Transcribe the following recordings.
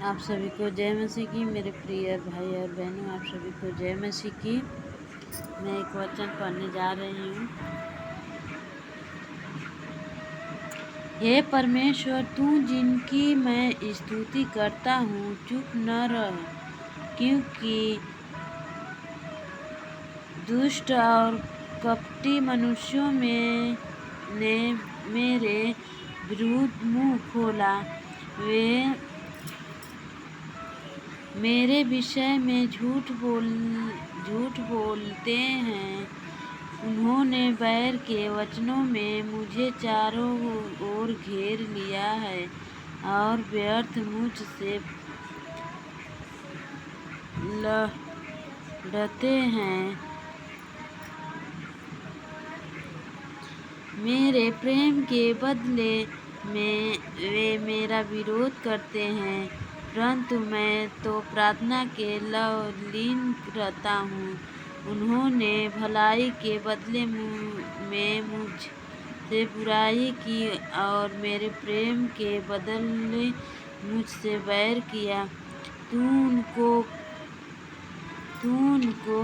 आप सभी को जय मसीह की। मेरे प्रिय भाई और बहनों, आप सभी को जय मसीह की। मैं एक वचन पढ़ने जा रही हूँ। हे परमेश्वर, तू जिनकी मैं स्तुति करता हूँ, चुप न रह, क्योंकि दुष्ट और कपटी मनुष्यों में ने मेरे विरुद्ध मुँह खोला। वे मेरे विषय में झूठ बोलते हैं। उन्होंने बैर के वचनों में मुझे चारों ओर घेर लिया है और व्यर्थ मुझसे लड़ते हैं। मेरे प्रेम के बदले में वे मेरा विरोध करते हैं, परंतु मैं तो प्रार्थना के लीन रहता हूँ। उन्होंने भलाई के बदले में मुझसे बुराई की और मेरे प्रेम के बदले मुझसे बैर किया। तू उनको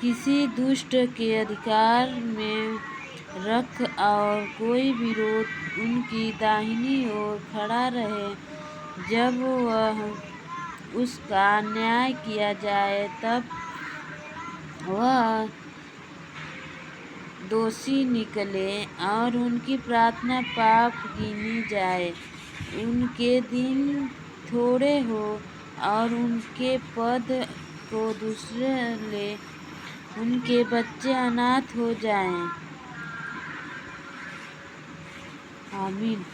किसी दुष्ट के अधिकार में रख और कोई विरोध उनकी दाहिनी ओर खड़ा रहे। जब वह उसका न्याय किया जाए, तब वह दोषी निकले और उनकी प्रार्थना पाप गिनी जाए। उनके दिन थोड़े हो और उनके पद को दूसरे ले, उनके बच्चे अनाथ हो जाएं। आमीन।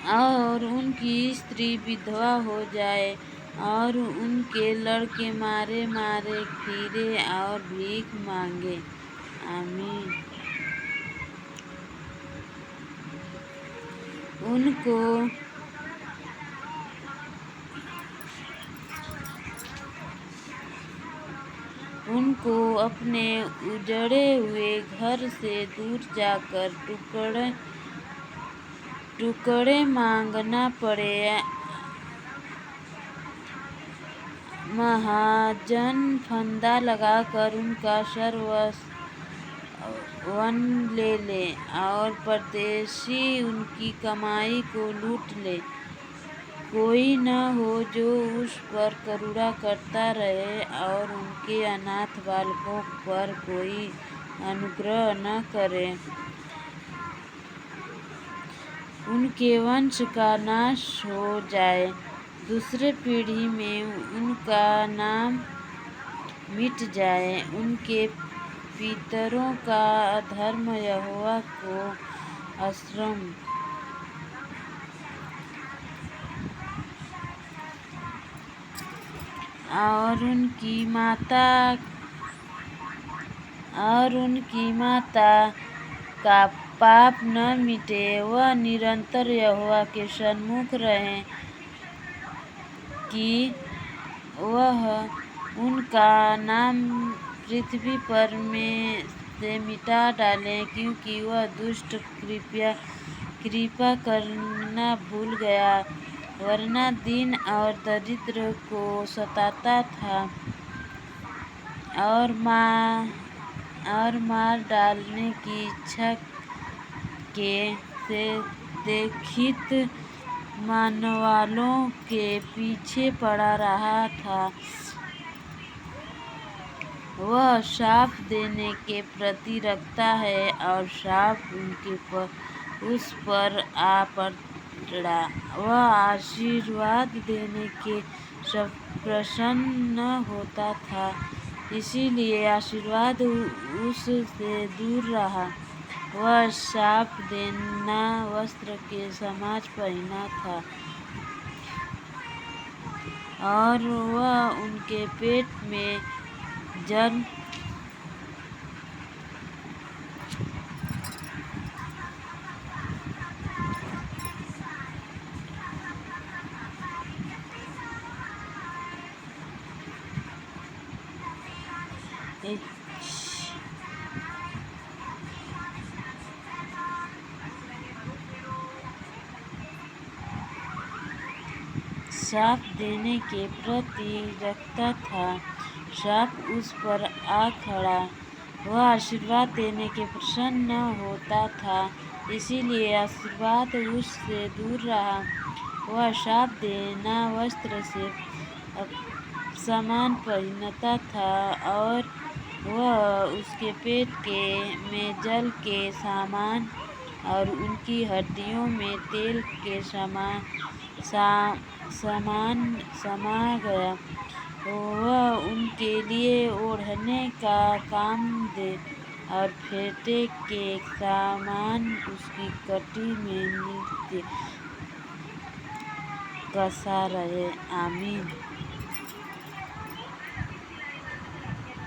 और उनकी स्त्री विधवा हो जाए और उनके लड़के मारे मारे फिरे और भीख मांगे। आमीन। उनको अपने उजड़े हुए घर से दूर जाकर टुकड़े मांगना पड़े। महाजन फंदा लगाकर उनका सर्वस्व ले ले और परदेशी उनकी कमाई को लूट ले। कोई न हो जो उस पर करुणा करता रहे और उनके अनाथ बालकों पर कोई अनुग्रह न करे। उनके वंश का नाश हो जाए, दूसरे पीढ़ी में उनका नाम मिट जाए। उनके पितरों का अधर्म यहोवा को अश्रम और उनकी माता का पाप न मिटे। वह निरंतर यहोवा के सन्मुख रहें कि वह उनका नाम पृथ्वी पर में से मिटा डाले, क्योंकि वह दुष्ट कृपा करना भूल गया, वरना दीन और दरिद्र को सताता था और मार डालने की इच्छा से देखित मानवालों के पीछे पड़ा रहा था। वह शाप देने के प्रति रखता है और शाप उस पर आ पड़ा। वह आशीर्वाद देने के सब प्रसन्न होता था, इसीलिए आशीर्वाद उससे दूर रहा। वह शाप देना वस्त्र के समाज पहना था और वह उनके पेट में जल शाप देने के प्रति रखता था। सांप उस पर आ खड़ा। वह आशीर्वाद देने के प्रसन्न होता था, इसीलिए आशीर्वाद उससे दूर रहा। वह शाप देना वस्त्र से सामान पहनता था और वह उसके पेट में जल के सामान और उनकी हड्डियों में तेल के समान समा गया। वह उनके लिए ओढ़ने का काम दे और फेंटे के सामान उसकी कटी में नित्य कसा रहे। आमीन।